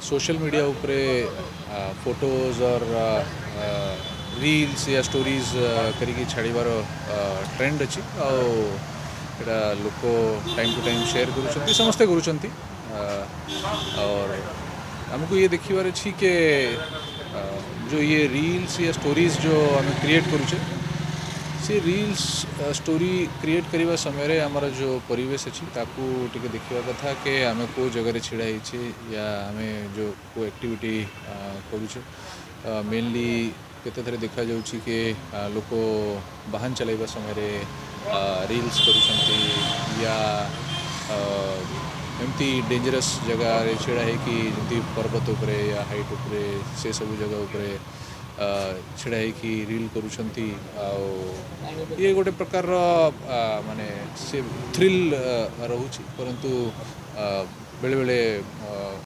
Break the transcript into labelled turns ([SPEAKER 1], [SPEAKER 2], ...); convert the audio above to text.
[SPEAKER 1] social media उपरे photos और reels या स्टोरीज करिकी छाड़बार ट्रेंड अच्छी आटा लोक टाइम टू टाइम शेयर कर समस्ते कर और हमको ये देखिबार अच्छी कि जो ये रील्स या स्टोरीज जो आम क्रिएट करुचे से रील्स स्टोरी क्रिएट करने समय आमर जो परिवेश अच्छी ताकू टिके देखा कथा कि आम को जगह छिड़ा या आम जो को एक्टिविटी करुचे मेनली केते थरे देखा जाउछि कि लोक वाहन चलाइबा समय रील्स करुछंती या एमती डेंजरस जगह छिड़ा है कि जमी पर्वत उपरे या हाइट उपरे से सब जगह उपरे छिड़ा है कि रील करुछंती ये गोटे प्रकार माने से थ्रिल रोचे परंतु बेले बेले